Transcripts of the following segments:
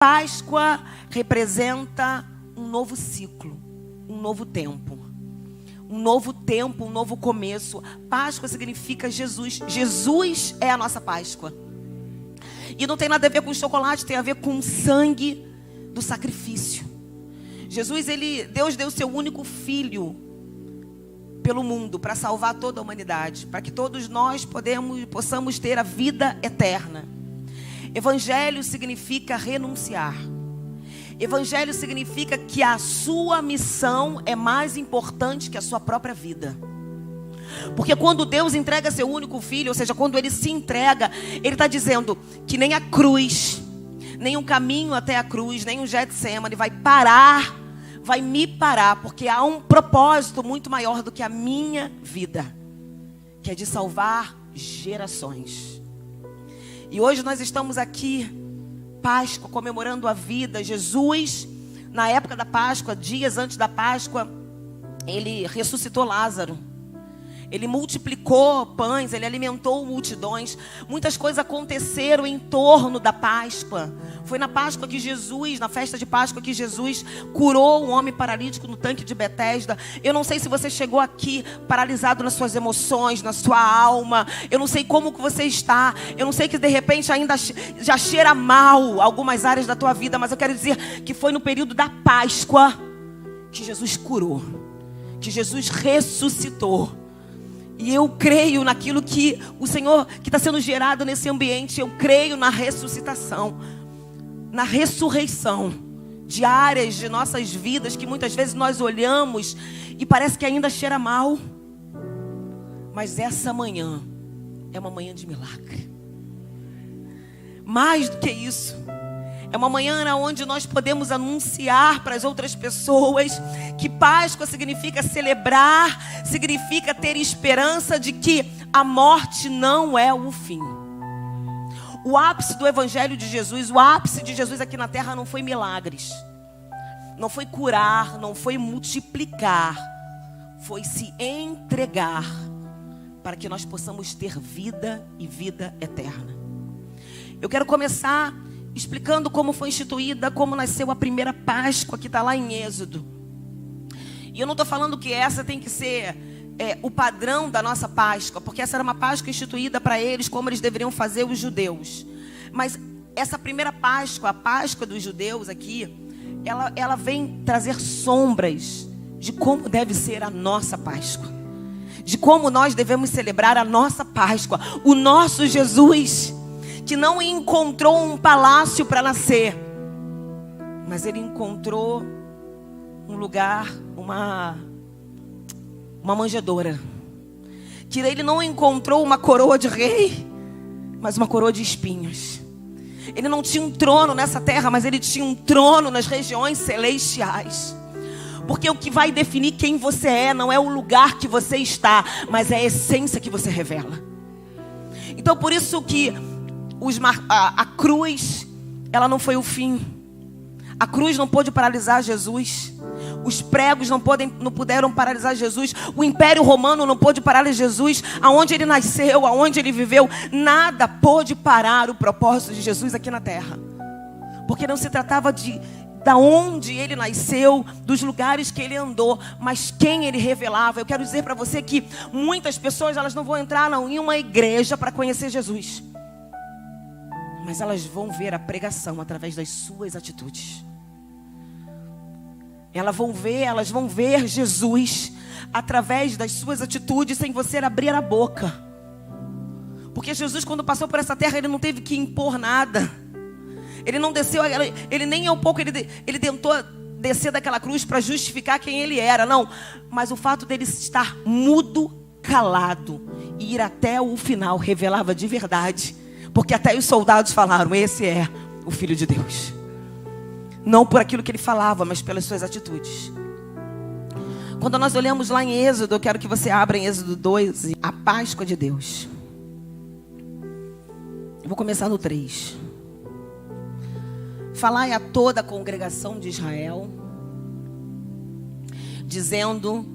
Páscoa representa um novo ciclo, um novo tempo. Um novo tempo, um novo começo. Páscoa significa Jesus. Jesus é a nossa Páscoa. E não tem nada a ver com chocolate, tem a ver com o sangue do sacrifício. Jesus, Deus deu seu único filho pelo mundo para salvar toda a humanidade, para que todos nós possamos ter a vida eterna. Evangelho significa renunciar. Evangelho significa que a sua missão é mais importante que a sua própria vida. Porque quando Deus entrega seu único filho, ou seja, quando Ele se entrega, Ele está dizendo que nem a cruz, nem um caminho até a cruz, nem um Getsemane vai me parar, porque há um propósito muito maior do que a minha vida, que é de salvar gerações. E hoje nós estamos aqui, Páscoa, comemorando a vida. Jesus, na época da Páscoa, dias antes da Páscoa, Ele ressuscitou Lázaro. Ele multiplicou pães, Ele alimentou multidões. Muitas coisas aconteceram em torno da Páscoa. Foi na Páscoa que Jesus, na festa de Páscoa, que Jesus curou um homem paralítico no tanque de Betesda. Eu não sei se você chegou aqui paralisado nas suas emoções, na sua alma. Eu não sei como que você está. Eu não sei que de repente ainda já cheira mal algumas áreas da tua vida. Mas eu quero dizer que foi no período da Páscoa que Jesus curou, que Jesus ressuscitou. E eu creio naquilo que o Senhor, que está sendo gerado nesse ambiente. Eu creio na ressuscitação, na ressurreição de áreas de nossas vidas que muitas vezes nós olhamos e parece que ainda cheira mal. Mas essa manhã é uma manhã de milagre. Mais do que isso, é uma manhã onde nós podemos anunciar para as outras pessoas que Páscoa significa celebrar, significa ter esperança de que a morte não é o fim. O ápice do Evangelho de Jesus, o ápice de Jesus aqui na terra não foi milagres, não foi curar, não foi multiplicar, foi se entregar para que nós possamos ter vida e vida eterna. Eu quero começar explicando como foi instituída, como nasceu a primeira Páscoa, que está lá em Êxodo. E eu não estou falando que essa tem que ser o padrão da nossa Páscoa, porque essa era uma Páscoa instituída para eles, como eles deveriam fazer os judeus. Mas essa primeira Páscoa, a Páscoa dos judeus aqui, ela vem trazer sombras de como deve ser a nossa Páscoa, de como nós devemos celebrar a nossa Páscoa. O nosso Jesus, que não encontrou um palácio para nascer, mas Ele encontrou um lugar, uma manjedoura. Que Ele não encontrou uma coroa de rei, mas uma coroa de espinhos. Ele não tinha um trono nessa terra, mas Ele tinha um trono nas regiões celestiais. Porque o que vai definir quem você é não é o lugar que você está, mas é a essência que você revela. Então por isso que a cruz, ela não foi o fim. A cruz não pôde paralisar Jesus. Os pregos não puderam paralisar Jesus. O Império Romano não pôde parar Jesus. Aonde Ele nasceu, aonde Ele viveu, nada pôde parar o propósito de Jesus aqui na terra. Porque não se tratava da onde Ele nasceu, dos lugares que Ele andou, mas quem Ele revelava. Eu quero dizer para você que muitas pessoas, elas não vão entrar em uma igreja para conhecer Jesus, mas elas vão ver a pregação através das suas atitudes. Elas vão ver Jesus através das suas atitudes, sem você abrir a boca. Porque Jesus, quando passou por essa terra, Ele não teve que impor nada. Ele não desceu, Ele nem um pouco, ele tentou descer daquela cruz para justificar quem Ele era, não. Mas o fato dele estar mudo, calado e ir até o final revelava de verdade. Porque até os soldados falaram: esse é o Filho de Deus. Não por aquilo que Ele falava, mas pelas suas atitudes. Quando nós olhamos lá em Êxodo, eu quero que você abra em Êxodo 2, a Páscoa de Deus. Eu vou começar no 3. Falai a toda a congregação de Israel, dizendo: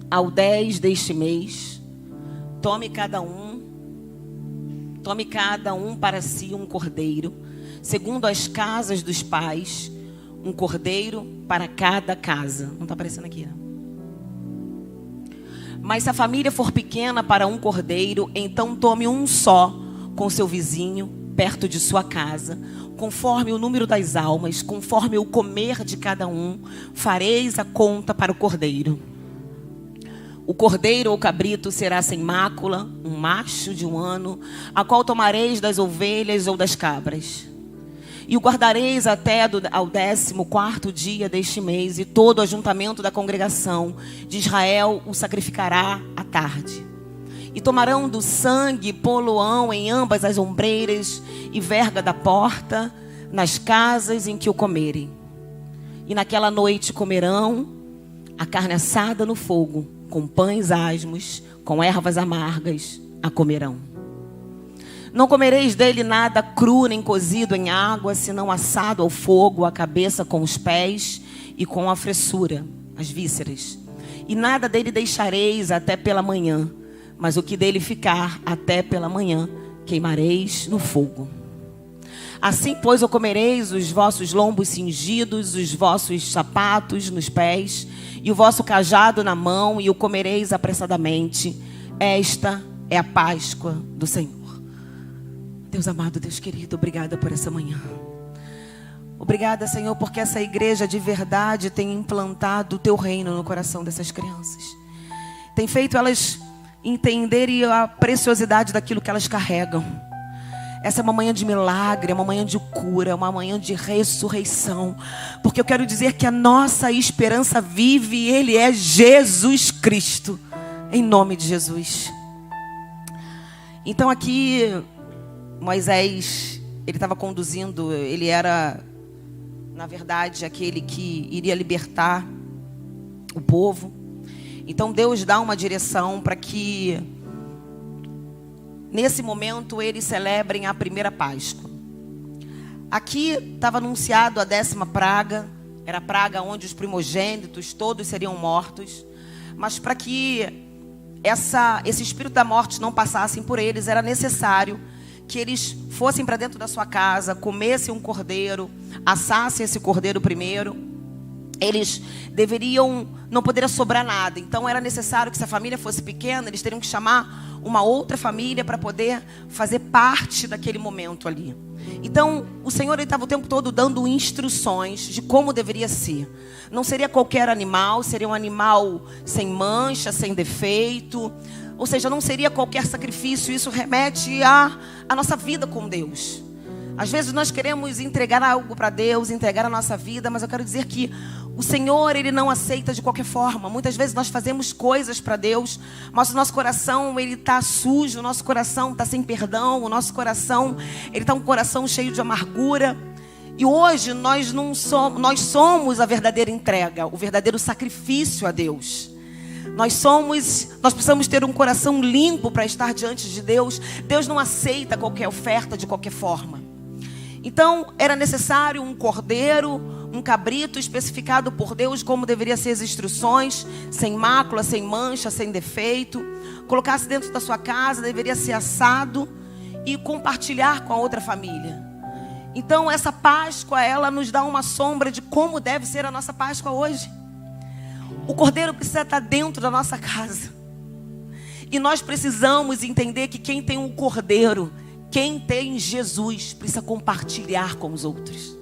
ao 10 deste mês, tome cada um para si um cordeiro, segundo as casas dos pais, um cordeiro para cada casa. Não está aparecendo aqui, né? Mas se a família for pequena para um cordeiro, então tome um só com seu vizinho, perto de sua casa, conforme o número das almas, conforme o comer de cada um, fareis a conta para o cordeiro. O cordeiro ou cabrito será sem mácula, um macho de 1 ano, a qual tomareis das ovelhas ou das cabras. E o guardareis até ao 14º dia deste mês, e todo o ajuntamento da congregação de Israel o sacrificará à tarde. E tomarão do sangue, pô-lo-ão em ambas as ombreiras e verga da porta, nas casas em que o comerem. E naquela noite comerão a carne assada no fogo, com pães asmos, com ervas amargas, a comerão. Não comereis dele nada cru nem cozido em água, senão assado ao fogo, a cabeça com os pés e com a fressura, as vísceras. E nada dele deixareis até pela manhã, mas o que dele ficar até pela manhã, queimareis no fogo. Assim, pois, o comereis os vossos lombos cingidos, os vossos sapatos nos pés, e o vosso cajado na mão, e o comereis apressadamente. Esta é a Páscoa do Senhor. Deus amado, Deus querido, obrigada por essa manhã. Obrigada, Senhor, porque essa igreja de verdade tem implantado o teu reino no coração dessas crianças. Tem feito elas entenderem a preciosidade daquilo que elas carregam. Essa é uma manhã de milagre, é uma manhã de cura, é uma manhã de ressurreição. Porque eu quero dizer que a nossa esperança vive e Ele é Jesus Cristo. Em nome de Jesus. Então aqui, Moisés, ele estava conduzindo, ele era, na verdade, aquele que iria libertar o povo. Então Deus dá uma direção para que nesse momento eles celebrem a primeira Páscoa. Aqui estava anunciado a 10ª praga. Era a praga onde os primogênitos todos seriam mortos. Mas para que esse espírito da morte não passasse por eles, era necessário que eles fossem para dentro da sua casa, comessem um cordeiro, assassem esse cordeiro primeiro. Eles deveriam, não poderia sobrar nada. Então era necessário que, se a família fosse pequena, eles teriam que chamar uma outra família para poder fazer parte daquele momento ali. Então o Senhor estava o tempo todo dando instruções de como deveria ser. Não seria qualquer animal, seria um animal sem mancha, sem defeito. Ou seja, não seria qualquer sacrifício. Isso remete à nossa vida com Deus. Às vezes nós queremos entregar algo para Deus, entregar a nossa vida, mas eu quero dizer que o Senhor, Ele não aceita de qualquer forma. Muitas vezes nós fazemos coisas para Deus, mas o nosso coração, ele está sujo, o nosso coração está sem perdão, o nosso coração, ele está um coração cheio de amargura. E hoje nós somos a verdadeira entrega, o verdadeiro sacrifício a Deus. Nós precisamos ter um coração limpo para estar diante de Deus. Deus não aceita qualquer oferta de qualquer forma. Então era necessário um cordeiro, um cabrito especificado por Deus como deveria ser as instruções, sem mácula, sem mancha, sem defeito. Colocasse dentro da sua casa, deveria ser assado e compartilhar com a outra família. Então essa Páscoa, ela nos dá uma sombra de como deve ser a nossa Páscoa hoje. O cordeiro precisa estar dentro da nossa casa. E nós precisamos entender que quem tem um cordeiro, quem tem Jesus, precisa compartilhar com os outros.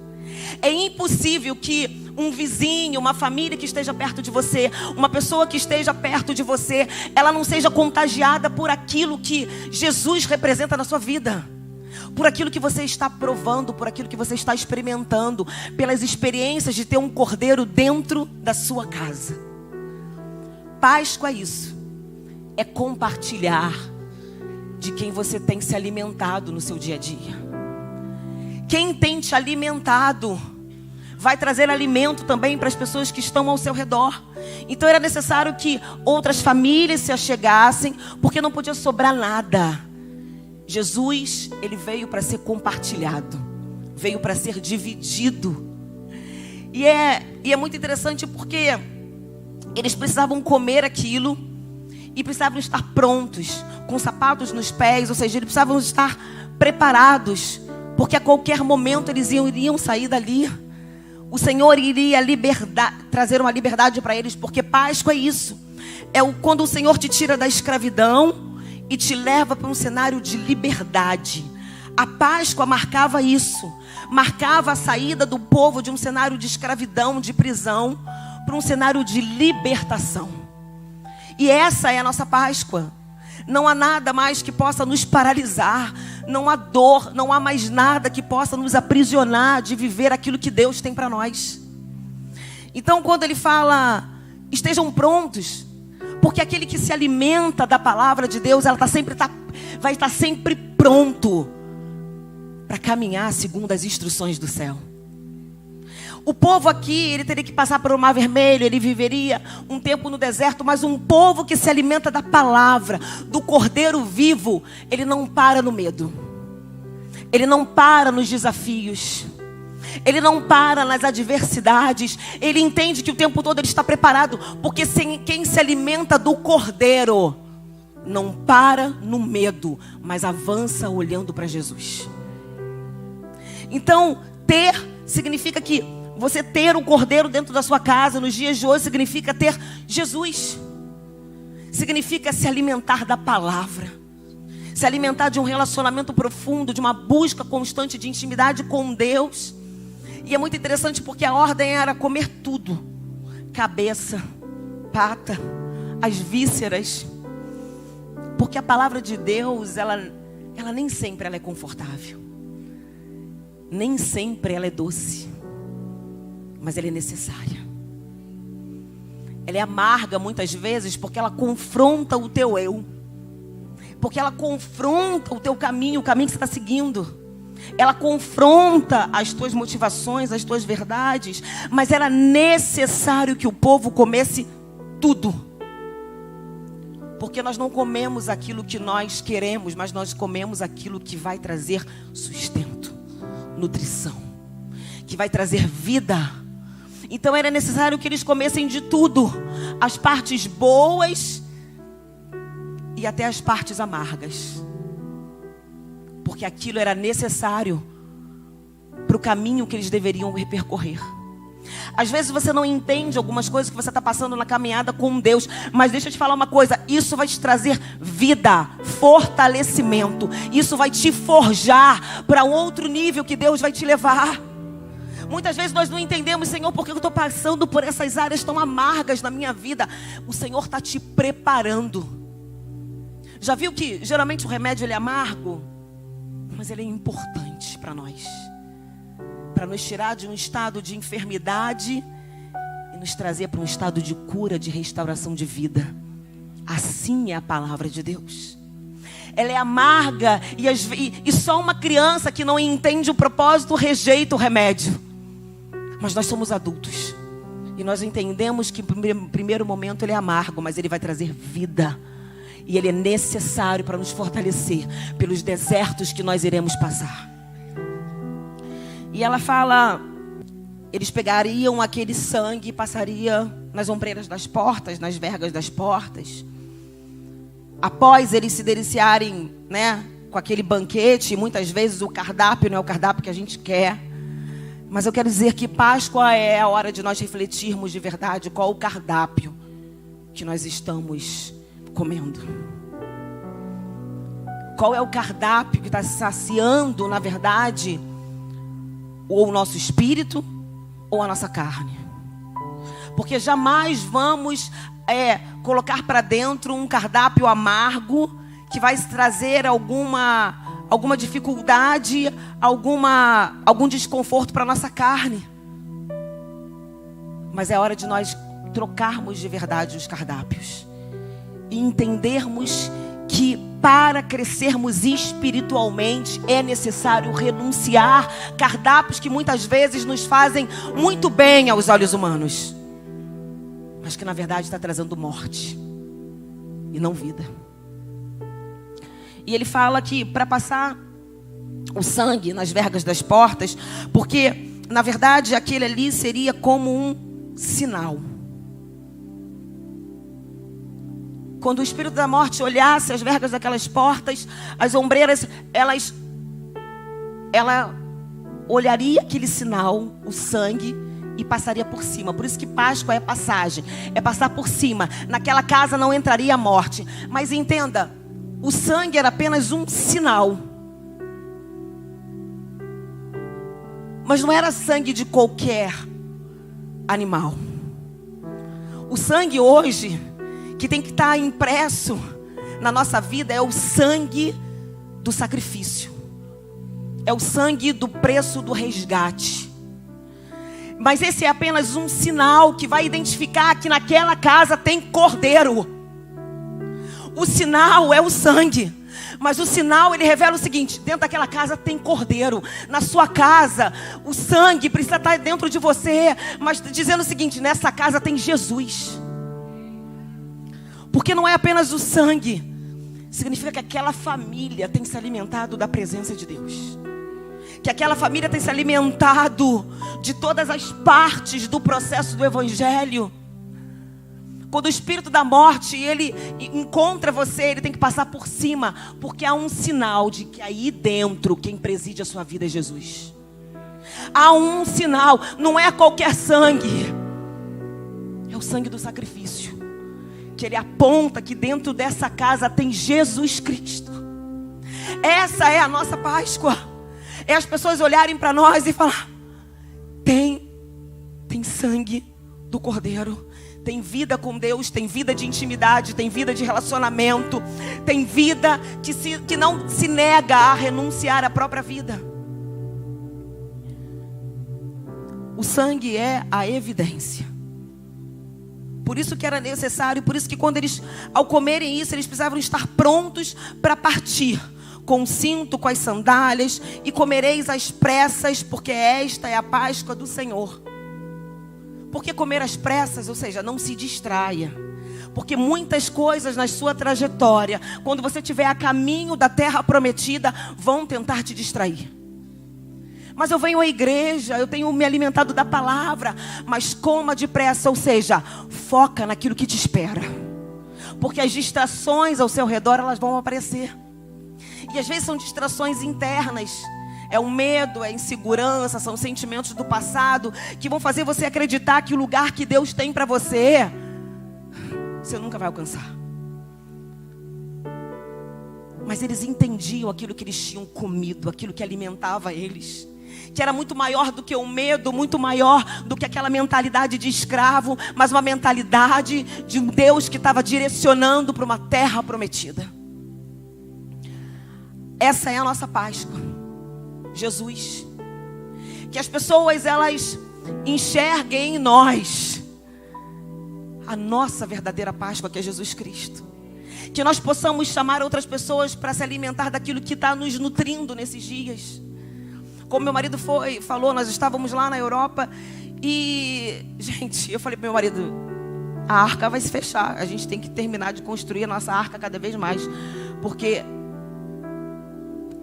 É impossível que um vizinho, uma família que esteja perto de você, uma pessoa que esteja perto de você, ela não seja contagiada por aquilo que Jesus representa na sua vida. Por aquilo que você está provando, por aquilo que você está experimentando, pelas experiências de ter um cordeiro dentro da sua casa. Páscoa é isso. É compartilhar de quem você tem se alimentado no seu dia a dia. Quem tem te alimentado vai trazer alimento também para as pessoas que estão ao seu redor. Então era necessário que outras famílias se achegassem, porque não podia sobrar nada. Jesus, ele veio para ser compartilhado, veio para ser dividido. E é muito interessante porque eles precisavam comer aquilo e precisavam estar prontos, com sapatos nos pés, ou seja, eles precisavam estar preparados porque a qualquer momento eles iriam sair dali. O Senhor iria trazer uma liberdade para eles, porque Páscoa é isso. Quando o Senhor te tira da escravidão e te leva para um cenário de liberdade. A Páscoa marcava isso. Marcava a saída do povo de um cenário de escravidão, de prisão, para um cenário de libertação. E essa é a nossa Páscoa. Não há nada mais que possa nos paralisar. Não há dor, não há mais nada que possa nos aprisionar de viver aquilo que Deus tem para nós. Então, quando ele fala, estejam prontos, porque aquele que se alimenta da palavra de Deus, vai estar sempre pronto para caminhar segundo as instruções do céu. O povo aqui, ele teria que passar por um mar vermelho, ele viveria um tempo no deserto, mas um povo que se alimenta da palavra, do Cordeiro vivo, ele não para no medo. Ele não para nos desafios. Ele não para nas adversidades. Ele entende que o tempo todo ele está preparado, porque quem se alimenta do Cordeiro não para no medo, mas avança olhando para Jesus. Então, significa que você ter o Cordeiro dentro da sua casa nos dias de hoje significa ter Jesus. Significa se alimentar da palavra. Se alimentar de um relacionamento profundo, de uma busca constante de intimidade com Deus. E é muito interessante porque a ordem era comer tudo. Cabeça, pata, as vísceras. Porque a palavra de Deus, ela nem sempre ela é confortável. Nem sempre ela é doce. Mas ela é necessária. Ela é amarga muitas vezes porque ela confronta o teu eu. Porque ela confronta o teu caminho, o caminho que você está seguindo. Ela confronta as tuas motivações, as tuas verdades. Mas era necessário que o povo comesse tudo. Porque nós não comemos aquilo que nós queremos, mas nós comemos aquilo que vai trazer sustento, nutrição, que vai trazer vida. Então era necessário que eles comessem de tudo. As partes boas e até as partes amargas. Porque aquilo era necessário para o caminho que eles deveriam percorrer. Às vezes você não entende algumas coisas que você está passando na caminhada com Deus. Mas deixa eu te falar uma coisa. Isso vai te trazer vida, fortalecimento. Isso vai te forjar para um outro nível que Deus vai te levar. Muitas vezes nós não entendemos, Senhor, por que eu estou passando por essas áreas tão amargas na minha vida. O Senhor está te preparando. Já viu que geralmente o remédio ele é amargo? Mas ele é importante para nós. Para nos tirar de um estado de enfermidade e nos trazer para um estado de cura, de restauração de vida. Assim é a palavra de Deus. Ela é amarga e só uma criança que não entende o propósito rejeita o remédio. Mas nós somos adultos. E nós entendemos que no primeiro momento ele é amargo, mas ele vai trazer vida. E ele é necessário para nos fortalecer pelos desertos que nós iremos passar. E ela fala, eles pegariam aquele sangue e passariam nas ombreiras das portas, nas vergas das portas. Após eles se deliciarem, né, com aquele banquete, muitas vezes o cardápio não é o cardápio que a gente quer. Mas eu quero dizer que Páscoa é a hora de nós refletirmos de verdade qual o cardápio que nós estamos comendo. Qual é o cardápio que está saciando, na verdade, ou o nosso espírito ou a nossa carne. Porque jamais vamos colocar para dentro um cardápio amargo que vai trazer alguma dificuldade, algum desconforto para a nossa carne. Mas é hora de nós trocarmos de verdade os cardápios. E entendermos que para crescermos espiritualmente é necessário renunciar cardápios que muitas vezes nos fazem muito bem aos olhos humanos, mas que na verdade está trazendo morte e não vida. E ele fala que para passar o sangue nas vergas das portas, porque na verdade aquele ali seria como um sinal. Quando o espírito da morte olhasse as vergas daquelas portas, as ombreiras, elas ela olharia aquele sinal, o sangue, e passaria por cima. Por isso que Páscoa é passagem, é passar por cima. Naquela casa não entraria a morte. Mas entenda, o sangue era apenas um sinal. Mas não era sangue de qualquer animal. O sangue hoje, que tem que estar impresso na nossa vida, é o sangue do sacrifício. É o sangue do preço do resgate. Mas esse é apenas um sinal que vai identificar que naquela casa tem cordeiro. O sinal é o sangue. Mas o sinal, ele revela o seguinte: dentro daquela casa tem cordeiro. Na sua casa, o sangue precisa estar dentro de você, mas dizendo o seguinte: nessa casa tem Jesus. Porque não é apenas o sangue, significa que aquela família tem se alimentado da presença de Deus. Que aquela família tem se alimentado de todas as partes do processo do Evangelho. Quando o espírito da morte, ele encontra você, ele tem que passar por cima. Porque há um sinal de que aí dentro, quem preside a sua vida é Jesus. Há um sinal, não é qualquer sangue. É o sangue do sacrifício. Que ele aponta que dentro dessa casa tem Jesus Cristo. Essa é a nossa Páscoa. É as pessoas olharem para nós e falar: tem sangue do Cordeiro. Tem vida com Deus, tem vida de intimidade, tem vida de relacionamento, tem vida que não se nega a renunciar à própria vida. O sangue é a evidência. Por isso que era necessário, por isso que quando eles, ao comerem isso, eles precisavam estar prontos para partir. Com o cinto, com as sandálias, e comereis às pressas, porque esta é a Páscoa do Senhor. Por que comer às pressas? Ou seja, não se distraia. Porque muitas coisas na sua trajetória, quando você estiver a caminho da terra prometida, vão tentar te distrair. Mas eu venho à igreja, eu tenho me alimentado da palavra, mas coma depressa, ou seja, foca naquilo que te espera. Porque as distrações ao seu redor, elas vão aparecer. E às vezes são distrações internas. É o medo, é a insegurança, são sentimentos do passado que vão fazer você acreditar que o lugar que Deus tem para você, você nunca vai alcançar. Mas eles entendiam aquilo que eles tinham comido, aquilo que alimentava eles, que era muito maior do que o medo, muito maior do que aquela mentalidade de escravo, mas uma mentalidade de um Deus que estava direcionando para uma terra prometida. Essa é a nossa Páscoa. Jesus. Que as pessoas, elas enxerguem em nós a nossa verdadeira Páscoa, que é Jesus Cristo. Que nós possamos chamar outras pessoas para se alimentar daquilo que está nos nutrindo nesses dias. Como meu marido falou, nós estávamos lá na Europa e, gente, eu falei para meu marido: a arca vai se fechar, a gente tem que terminar de construir a nossa arca cada vez mais, porque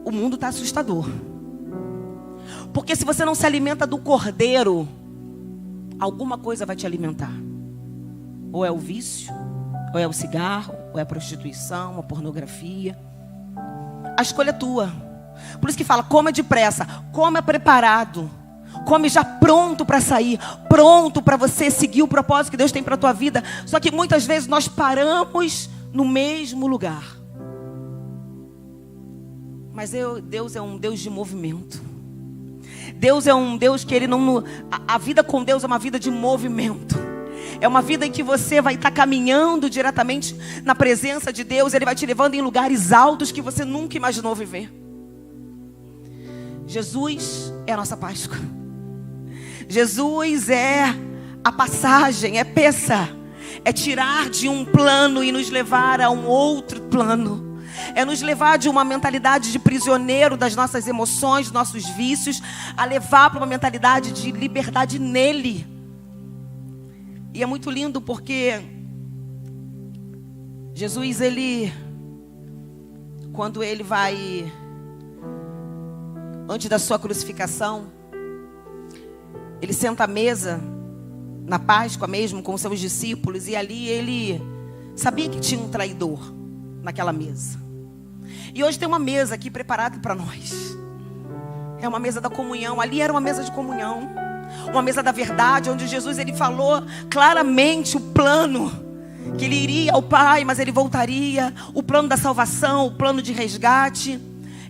o mundo está assustador. Porque se você não se alimenta do Cordeiro, alguma coisa vai te alimentar. Ou é o vício, ou é o cigarro, ou é a prostituição, a pornografia. A escolha é tua. Por isso que fala: coma depressa, coma preparado, come já pronto para sair, pronto para você seguir o propósito que Deus tem para a tua vida. Só que muitas vezes nós paramos no mesmo lugar. Mas Deus é um Deus de movimento. Deus é um Deus que ele não... A vida com Deus é uma vida de movimento. É uma vida em que você vai estar caminhando diretamente na presença de Deus. Ele vai te levando em lugares altos que você nunca imaginou viver. Jesus é a nossa Páscoa. Jesus é a passagem, é peça. É tirar de um plano e nos levar a um outro plano. É nos levar de uma mentalidade de prisioneiro das nossas emoções, dos nossos vícios, a levar para uma mentalidade de liberdade nele. E é muito lindo porque Jesus, quando ele vai, antes da sua crucificação, ele senta à mesa, na Páscoa mesmo, com seus discípulos, e ali ele sabia que tinha um traidor naquela mesa. E hoje tem uma mesa aqui preparada para nós. É uma mesa da comunhão. Ali era uma mesa de comunhão, uma mesa da verdade, onde Jesus ele falou claramente o plano, que ele iria ao Pai, mas ele voltaria, o plano da salvação, o plano de resgate.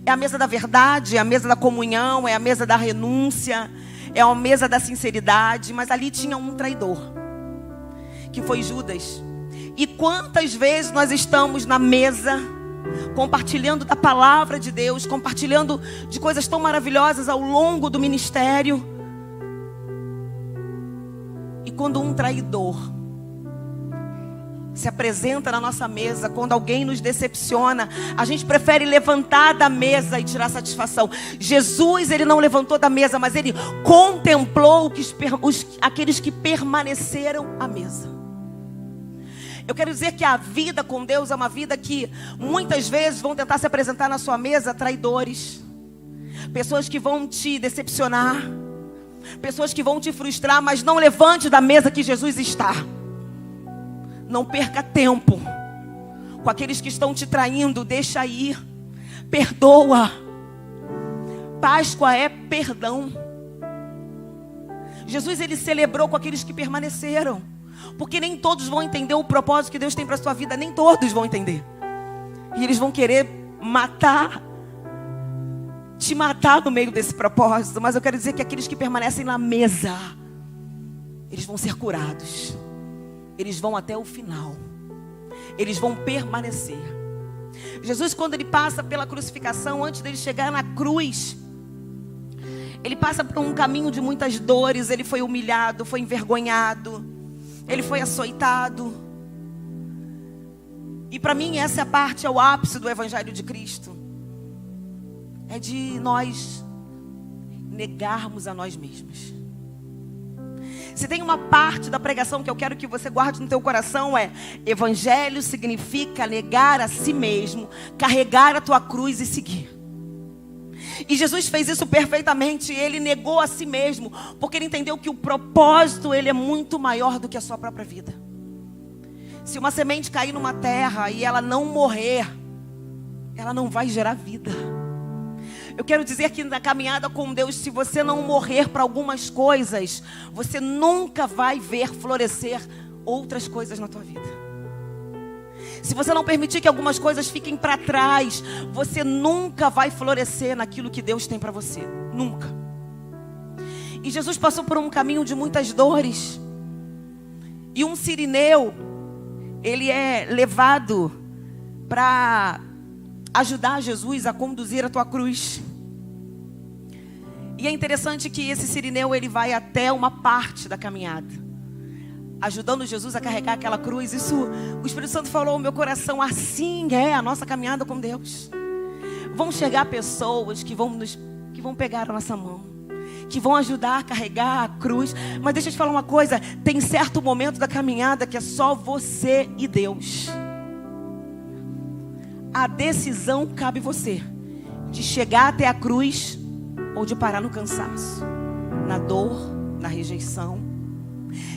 É a mesa da verdade, é a mesa da comunhão, é a mesa da renúncia, é a mesa da sinceridade. Mas ali tinha um traidor, que foi Judas. E quantas vezes nós estamos na mesa, compartilhando da palavra de Deus, compartilhando de coisas tão maravilhosas ao longo do ministério, e quando um traidor se apresenta na nossa mesa, quando alguém nos decepciona, a gente prefere levantar da mesa e tirar satisfação. Jesus, ele não levantou da mesa, mas ele contemplou aqueles que permaneceram à mesa. Eu quero dizer que a vida com Deus é uma vida que muitas vezes vão tentar se apresentar na sua mesa traidores, pessoas que vão te decepcionar, pessoas que vão te frustrar, mas não levante da mesa que Jesus está. Não perca tempo com aqueles que estão te traindo, deixa ir, perdoa. Páscoa é perdão. Jesus, ele celebrou com aqueles que permaneceram, porque nem todos vão entender o propósito que Deus tem para a sua vida, nem todos vão entender. E eles vão querer te matar no meio desse propósito. Mas eu quero dizer que aqueles que permanecem na mesa, eles vão ser curados. Eles vão até o final. Eles vão permanecer. Jesus, quando ele passa pela crucificação, antes dele chegar na cruz, ele passa por um caminho de muitas dores. Ele foi humilhado, foi envergonhado, ele foi açoitado. E para mim essa é a parte, é o ápice do Evangelho de Cristo. É de nós negarmos a nós mesmos. Se tem uma parte da pregação que eu quero que você guarde no teu coração, é: Evangelho significa negar a si mesmo, carregar a tua cruz e seguir. E Jesus fez isso perfeitamente. Ele negou a si mesmo, porque ele entendeu que o propósito, ele é muito maior do que a sua própria vida. Se uma semente cair numa terra e ela não morrer, ela não vai gerar vida. Eu quero dizer que na caminhada com Deus, se você não morrer para algumas coisas, você nunca vai ver florescer outras coisas na tua vida. Se você não permitir que algumas coisas fiquem para trás, você nunca vai florescer naquilo que Deus tem para você. Nunca. E Jesus passou por um caminho de muitas dores. E um sirineu, ele é levado para ajudar Jesus a conduzir a tua cruz. E é interessante que esse sirineu, ele vai até uma parte da caminhada, ajudando Jesus a carregar aquela cruz. Isso, o Espírito Santo falou ao meu coração: assim é a nossa caminhada com Deus. Vão chegar pessoas que vão pegar a nossa mão, que vão ajudar a carregar a cruz. Mas deixa eu te falar uma coisa: tem certo momento da caminhada que é só você e Deus. A decisão cabe você, de chegar até a cruz ou de parar no cansaço, na dor, na rejeição.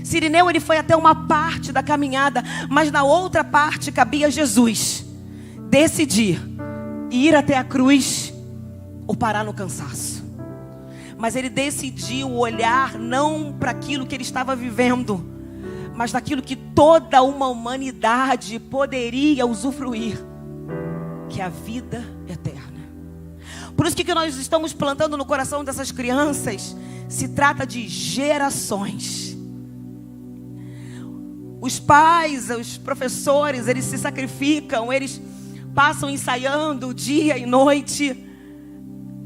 Sirineu, ele foi até uma parte da caminhada, mas na outra parte cabia Jesus decidir ir até a cruz ou parar no cansaço. Mas ele decidiu olhar não para aquilo que ele estava vivendo, mas daquilo que toda uma humanidade poderia usufruir, que é a vida eterna. Por isso que nós estamos plantando no coração dessas crianças, se trata de gerações. Os pais, os professores, eles se sacrificam, eles passam ensaiando dia e noite,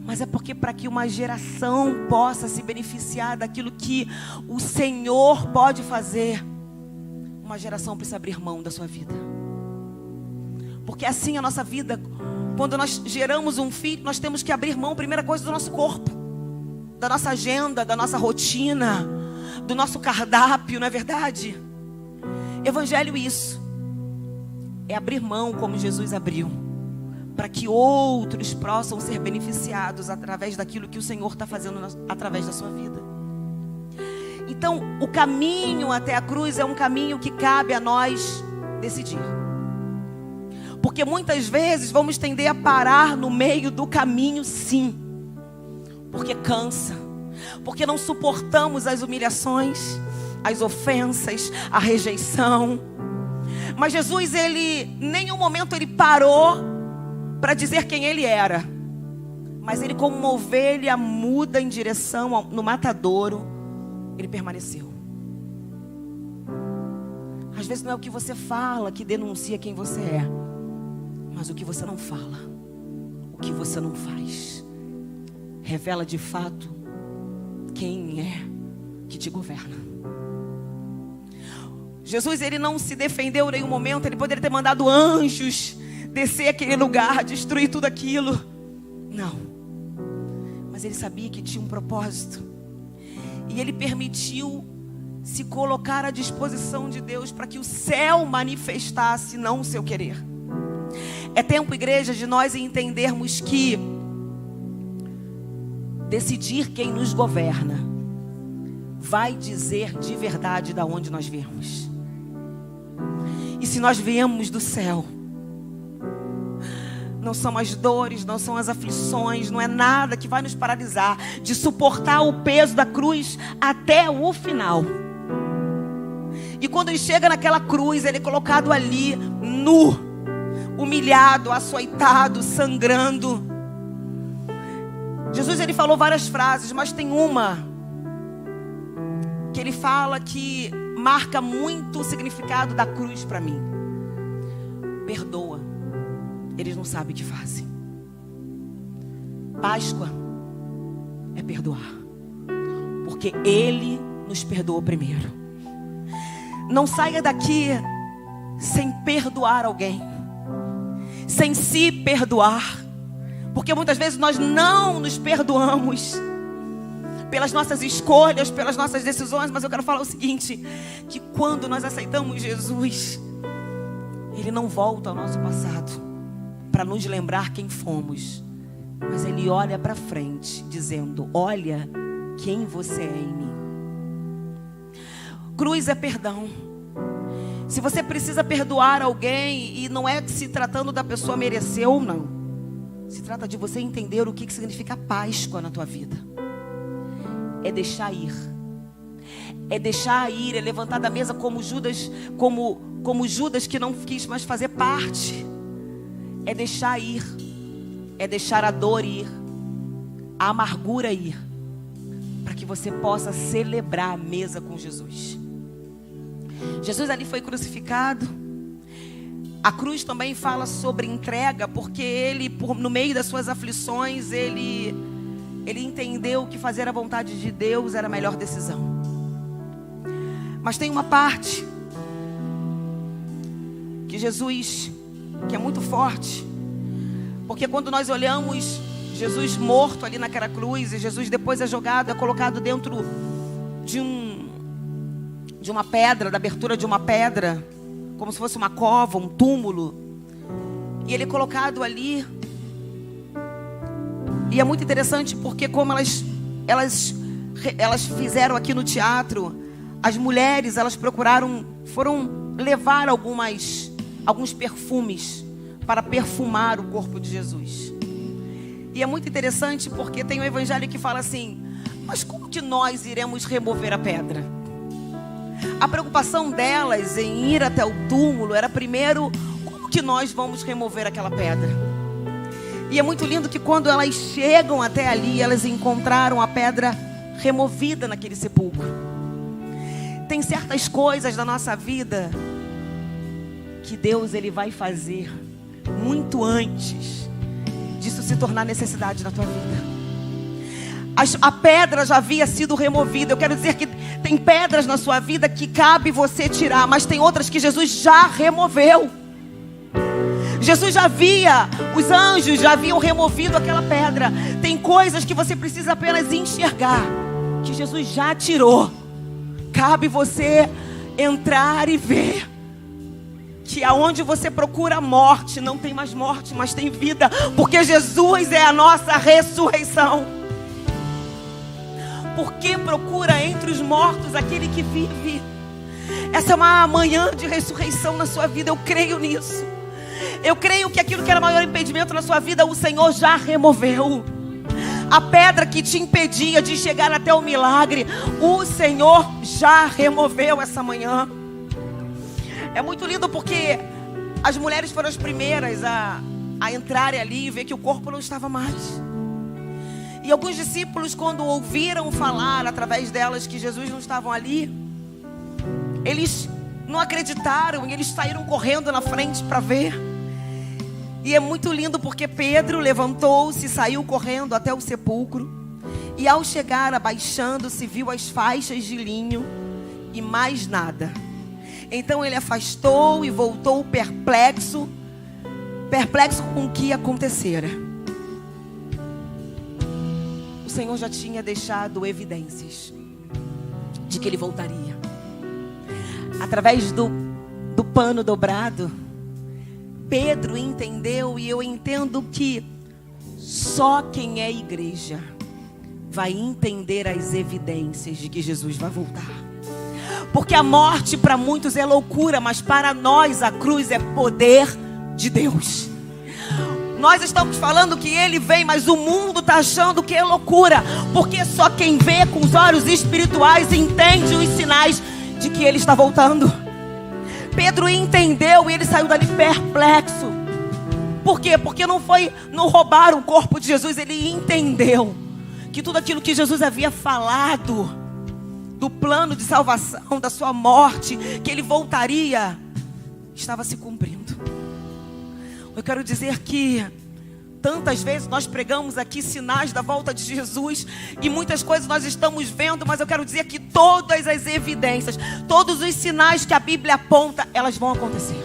mas é porque para que uma geração possa se beneficiar daquilo que o Senhor pode fazer, uma geração precisa abrir mão da sua vida. Porque assim a nossa vida, quando nós geramos um filho, nós temos que abrir mão, primeira coisa, do nosso corpo, da nossa agenda, da nossa rotina, do nosso cardápio, não é verdade? Evangelho, isso é abrir mão como Jesus abriu, para que outros possam ser beneficiados através daquilo que o Senhor está fazendo através da sua vida. Então, o caminho até a cruz é um caminho que cabe a nós decidir. Porque muitas vezes vamos tender a parar no meio do caminho, sim. porque cansa, porque não suportamos as humilhações, as ofensas, a rejeição. Mas Jesus, ele, em nenhum momento ele parou para dizer quem ele era. Mas ele, como uma ovelha muda em direção no matadouro, ele permaneceu. Às vezes não é o que você fala que denuncia quem você é, mas o que você não fala, o que você não faz, revela de fato quem é que te governa. Jesus, ele não se defendeu em nenhum momento. Ele poderia ter mandado anjos descer aquele lugar, destruir tudo aquilo. Não. Mas ele sabia que tinha um propósito. E ele permitiu se colocar à disposição de Deus para que o céu manifestasse, não o seu querer. É tempo, igreja, de nós entendermos que decidir quem nos governa vai dizer de verdade da onde nós viemos. E se nós viemos do céu, não são as dores, não são as aflições, não é nada que vai nos paralisar de suportar o peso da cruz até o final. E quando ele chega naquela cruz, ele é colocado ali, nu, humilhado, açoitado, sangrando. Jesus, ele falou várias frases, mas tem uma que ele fala que marca muito o significado da cruz para mim. Perdoa, eles não sabem o que fazem. Páscoa é perdoar, porque ele nos perdoou primeiro. Não saia daqui sem perdoar alguém, sem se perdoar, porque muitas vezes nós não nos perdoamos pelas nossas escolhas, pelas nossas decisões. Mas eu quero falar o seguinte, que quando nós aceitamos Jesus, ele não volta ao nosso passado para nos lembrar quem fomos, mas ele olha para frente dizendo: olha quem você é em mim. Cruz é perdão. Se você precisa perdoar alguém, e não é se tratando da pessoa merecer ou não, se trata de você entender o que significa Páscoa na tua vida. É deixar ir. É deixar ir, é levantar da mesa como Judas, como Judas que não quis mais fazer parte. É deixar ir. É deixar a dor ir, a amargura ir, para que você possa celebrar a mesa com Jesus. Jesus ali foi crucificado. A cruz também fala sobre entrega, porque ele, no meio das suas aflições, ele entendeu que fazer a vontade de Deus era a melhor decisão. Mas tem uma parte que Jesus, que é muito forte, porque quando nós olhamos Jesus morto ali naquela cruz, e Jesus depois é jogado, é colocado dentro de uma pedra, da abertura de uma pedra, como se fosse uma cova, um túmulo, e ele é colocado ali. E é muito interessante porque como elas fizeram aqui no teatro, as mulheres, elas foram levar alguns perfumes para perfumar o corpo de Jesus. E é muito interessante porque tem um evangelho que fala assim: mas como que nós iremos remover a pedra? A preocupação delas em ir até o túmulo era primeiro, como que nós vamos remover aquela pedra? E é muito lindo que quando elas chegam até ali, elas encontraram a pedra removida naquele sepulcro. Tem certas coisas da nossa vida que Deus, ele vai fazer muito antes disso se tornar necessidade na tua vida. A pedra já havia sido removida. Eu quero dizer que tem pedras na sua vida que cabe você tirar, mas tem outras que Jesus já removeu. Jesus já havia, os anjos já haviam removido aquela pedra. Tem coisas que você precisa apenas enxergar, que Jesus já tirou. Cabe você entrar e ver que aonde você procura morte, não tem mais morte, mas tem vida, porque Jesus é a nossa ressurreição. Porque procura entre os mortos aquele que vive. Essa é uma manhã de ressurreição na sua vida. Eu creio nisso. Eu creio que aquilo que era o maior impedimento na sua vida, o Senhor já removeu. A pedra que te impedia de chegar até o milagre, o Senhor já removeu essa manhã. É muito lindo porque as mulheres foram as primeiras a entrarem ali e ver que o corpo não estava mais. E alguns discípulos, quando ouviram falar através delas que Jesus não estava ali, eles não acreditaram e eles saíram correndo na frente para ver. E é muito lindo porque Pedro levantou-se e saiu correndo até o sepulcro. E ao chegar, abaixando-se, viu as faixas de linho e mais nada. Então ele afastou e voltou perplexo com o que acontecera. O Senhor já tinha deixado evidências de que ele voltaria. Através do pano dobrado, Pedro entendeu, e eu entendo que só quem é igreja vai entender as evidências de que Jesus vai voltar. Porque a morte para muitos é loucura, mas para nós a cruz é poder de Deus. Nós estamos falando que ele vem, mas o mundo está achando que é loucura, porque só quem vê com os olhos espirituais entende os sinais de que ele está voltando. Pedro entendeu e ele saiu dali perplexo. Por quê? Porque não roubaram o corpo de Jesus. Ele entendeu que tudo aquilo que Jesus havia falado, do plano de salvação, da sua morte, que ele voltaria, estava se cumprindo. Eu quero dizer que tantas vezes nós pregamos aqui sinais da volta de Jesus e muitas coisas nós estamos vendo, mas eu quero dizer que todas as evidências, todos os sinais que a Bíblia aponta, elas vão acontecer.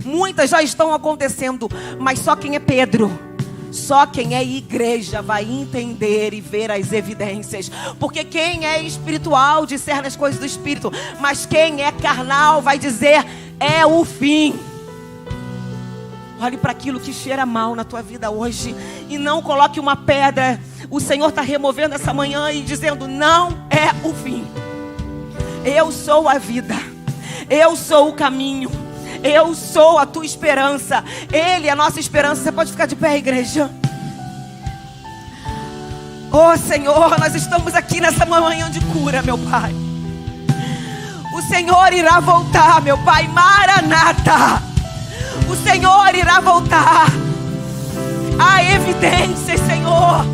Muitas já estão acontecendo, mas só quem é Pedro, só quem é igreja vai entender e ver as evidências. Porque quem é espiritual discerne as coisas do Espírito, mas quem é carnal vai dizer: é o fim. Olhe para aquilo que cheira mal na tua vida hoje e não coloque uma pedra. O Senhor está removendo essa manhã e dizendo: não é o fim. Eu sou a vida, eu sou o caminho, eu sou a tua esperança. Ele é a nossa esperança. Você pode ficar de pé, igreja? Oh Senhor, nós estamos aqui nessa manhã de cura, meu Pai. O Senhor irá voltar, meu Pai. Maranata. O Senhor irá voltar. Há evidências, Senhor.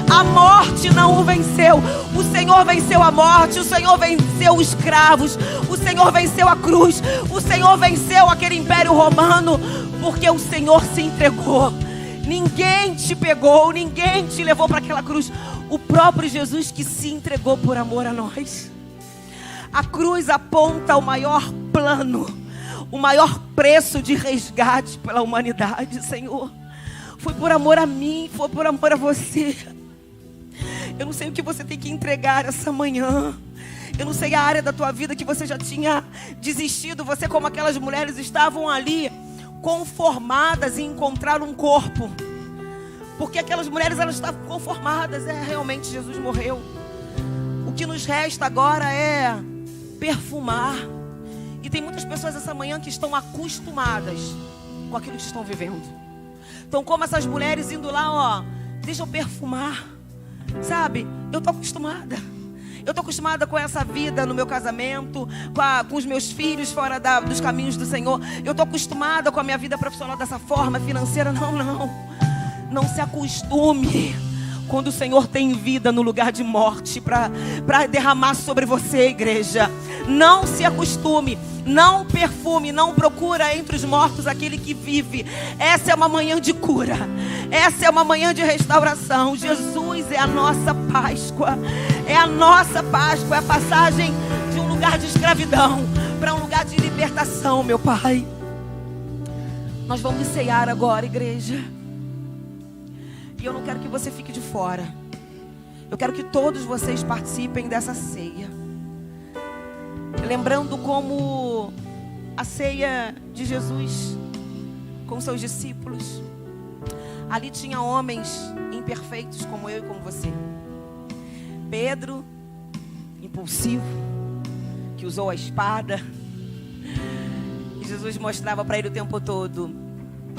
A morte não o venceu. O Senhor venceu a morte. O Senhor venceu os escravos. O Senhor venceu a cruz. O Senhor venceu aquele império romano. Porque o Senhor se entregou. Ninguém te pegou. Ninguém te levou para aquela cruz. O próprio Jesus que se entregou por amor a nós. A cruz aponta o maior plano, o maior preço de resgate pela humanidade, Senhor. Foi por amor a mim, foi por amor a você. Eu não sei o que você tem que entregar essa manhã. Eu não sei a área da tua vida que você já tinha desistido. Você, como aquelas mulheres, estavam ali conformadas em encontrar um corpo. Porque aquelas mulheres, elas estavam conformadas. Realmente Jesus morreu. O que nos resta agora é perfumar. E tem muitas pessoas essa manhã que estão acostumadas com aquilo que estão vivendo. Então, como essas mulheres indo lá, deixa eu perfumar. Sabe, eu estou acostumada. Eu estou acostumada com essa vida no meu casamento, com os meus filhos fora dos caminhos do Senhor. Eu estou acostumada com a minha vida profissional dessa forma, financeira. Não se acostume. Quando o Senhor tem vida no lugar de morte para derramar sobre você, igreja. Não se acostume, não perfume, não procura entre os mortos aquele que vive. Essa é uma manhã de cura. Essa é uma manhã de restauração. Jesus é a nossa Páscoa. É a nossa Páscoa, é a passagem de um lugar de escravidão para um lugar de libertação, meu Pai. Nós vamos ceiar agora, igreja. E eu não quero que você fique de fora. Eu quero que todos vocês participem dessa ceia. Lembrando como a ceia de Jesus com seus discípulos. Ali tinha homens imperfeitos como eu e como você. Pedro, impulsivo, que usou a espada. E Jesus mostrava para ele o tempo todo: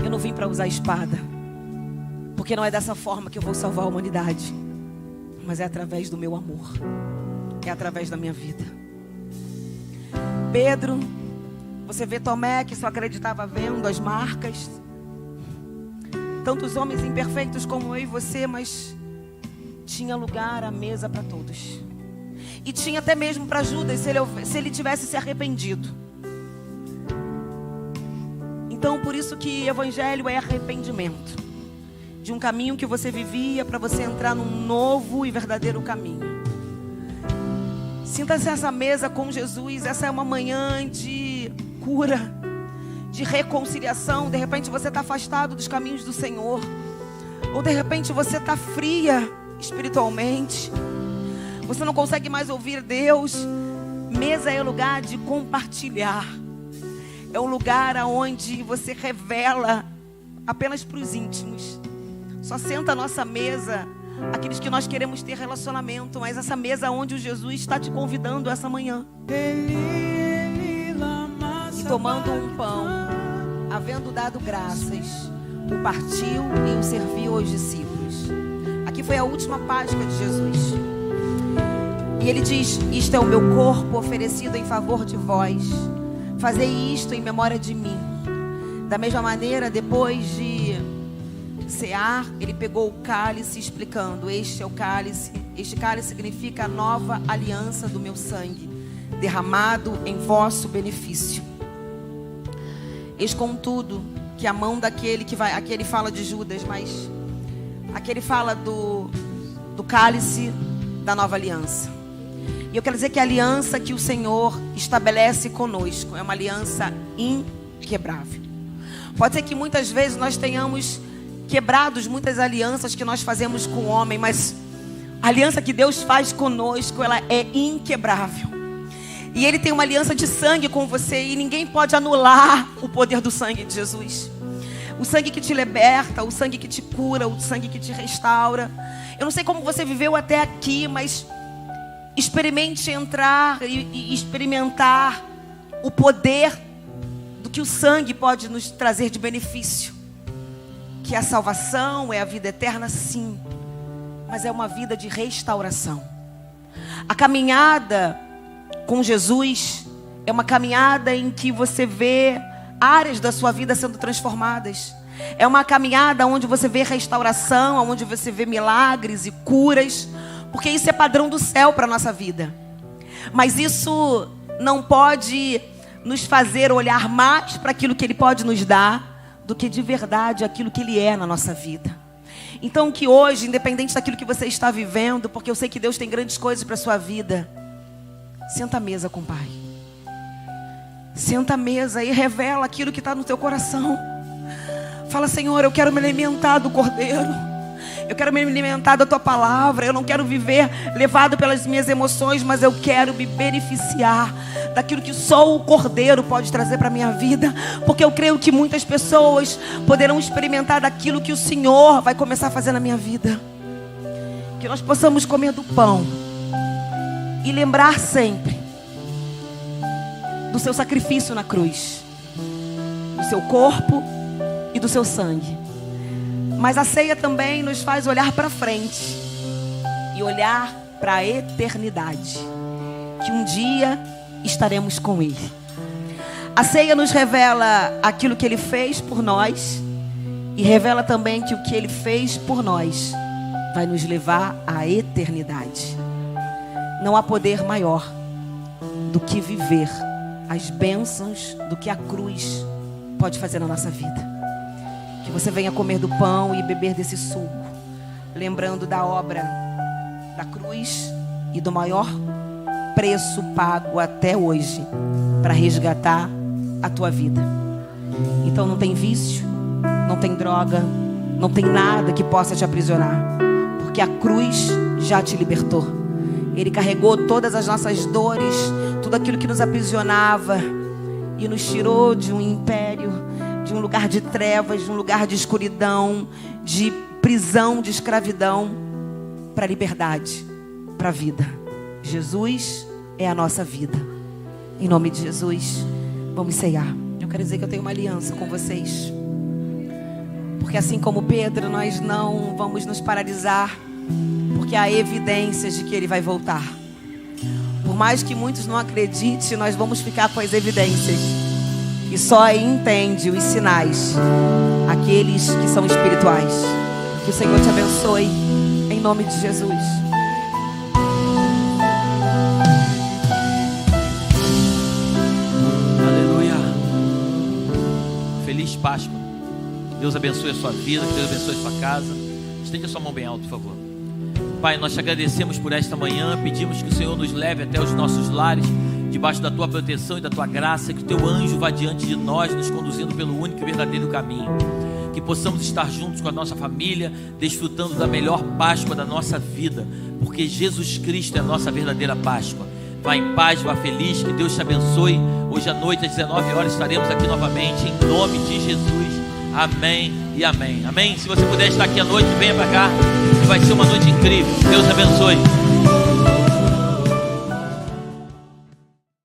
eu não vim para usar a espada, Porque não é dessa forma que eu vou salvar a humanidade, mas é através do meu amor, é através da minha vida. Pedro, você vê Tomé, que só acreditava vendo as marcas. Tantos homens imperfeitos como eu e você, mas tinha lugar à mesa para todos. E tinha até mesmo para Judas, se ele tivesse se arrependido. Então, por isso que evangelho é arrependimento de um caminho que você vivia, para você entrar num novo e verdadeiro caminho. Sinta-se essa mesa com Jesus. Essa é uma manhã de cura, de reconciliação. De repente você está afastado dos caminhos do Senhor, ou de repente você está fria espiritualmente, você não consegue mais ouvir Deus. Mesa é lugar de compartilhar, é um lugar onde você revela apenas para os íntimos. Só senta a nossa mesa aqueles que nós queremos ter relacionamento, mas essa mesa onde o Jesus está te convidando essa manhã. E tomando um pão, havendo dado graças, o partiu e o serviu aos discípulos. Aqui foi a última Páscoa de Jesus. E ele diz: isto é o meu corpo oferecido em favor de vós. Fazei isto em memória de mim. Da mesma maneira, depois de cear, ele pegou o cálice, explicando: este é o cálice. Este cálice significa a nova aliança do meu sangue, derramado em vosso benefício. Eis contudo que a mão daquele que vai... Aqui ele fala de Judas, mas aqui ele fala do cálice da nova aliança. E eu quero dizer que a aliança que o Senhor estabelece conosco é uma aliança inquebrável. Pode ser que muitas vezes nós tenhamos quebrados muitas alianças que nós fazemos com o homem, mas a aliança que Deus faz conosco, ela é inquebrável. E Ele tem uma aliança de sangue com você, e ninguém pode anular o poder do sangue de Jesus. O sangue que te liberta, o sangue que te cura, o sangue que te restaura. Eu não sei como você viveu até aqui, mas experimente entrar e experimentar o poder do que o sangue pode nos trazer de benefício. Que a salvação é a vida eterna, sim, mas é uma vida de restauração. A caminhada com Jesus é uma caminhada em que você vê áreas da sua vida sendo transformadas. É uma caminhada onde você vê restauração, onde você vê milagres e curas, porque isso é padrão do céu para a nossa vida. Mas isso não pode nos fazer olhar mais para aquilo que Ele pode nos dar do que de verdade aquilo que Ele é na nossa vida. Então que hoje, independente daquilo que você está vivendo, porque eu sei que Deus tem grandes coisas para a sua vida, senta à mesa com o Pai. Senta à mesa e revela aquilo que está no teu coração. Fala: Senhor, eu quero me alimentar do Cordeiro. Eu quero me alimentar da Tua palavra. Eu não quero viver levado pelas minhas emoções, mas eu quero me beneficiar daquilo que só o Cordeiro pode trazer para a minha vida. Porque eu creio que muitas pessoas poderão experimentar daquilo que o Senhor vai começar a fazer na minha vida. Que nós possamos comer do pão e lembrar sempre do seu sacrifício na cruz, do seu corpo e do seu sangue. Mas a ceia também nos faz olhar para frente e olhar para a eternidade, que um dia estaremos com Ele. A ceia nos revela aquilo que Ele fez por nós e revela também que o que Ele fez por nós vai nos levar à eternidade. Não há poder maior do que viver as bênçãos do que a cruz pode fazer na nossa vida. Que você venha comer do pão e beber desse suco, lembrando da obra da cruz e do maior preço pago até hoje para resgatar a tua vida. Então não tem vício, não tem droga, não tem nada que possa te aprisionar, porque a cruz já te libertou. Ele carregou todas as nossas dores, tudo aquilo que nos aprisionava e nos tirou de um império, de um lugar de trevas, de um lugar de escuridão, de prisão, de escravidão, para a liberdade, para a vida. Jesus é a nossa vida. Em nome de Jesus, vamos ceiar. Eu quero dizer que eu tenho uma aliança com vocês, Porque assim como Pedro, nós não vamos nos paralisar, porque há evidências de que Ele vai voltar. Por mais que muitos não acreditem, nós vamos ficar com as evidências. E só aí entende os sinais, aqueles que são espirituais. Que o Senhor te abençoe, em nome de Jesus. Aleluia. Feliz Páscoa. Deus abençoe a sua vida, que Deus abençoe a sua casa. Estende a sua mão bem alto, por favor. Pai, nós te agradecemos por esta manhã. Pedimos que o Senhor nos leve até os nossos lares, debaixo da tua proteção e da tua graça. Que o teu anjo vá diante de nós, nos conduzindo pelo único e verdadeiro caminho. Que possamos estar juntos com a nossa família, desfrutando da melhor Páscoa da nossa vida, porque Jesus Cristo é a nossa verdadeira Páscoa. Vá em paz, vá feliz, que Deus te abençoe. Hoje à noite, às 19 horas, estaremos aqui novamente, em nome de Jesus. Amém e amém. Amém. Se você puder estar aqui à noite, venha para cá, que vai ser uma noite incrível. Deus abençoe.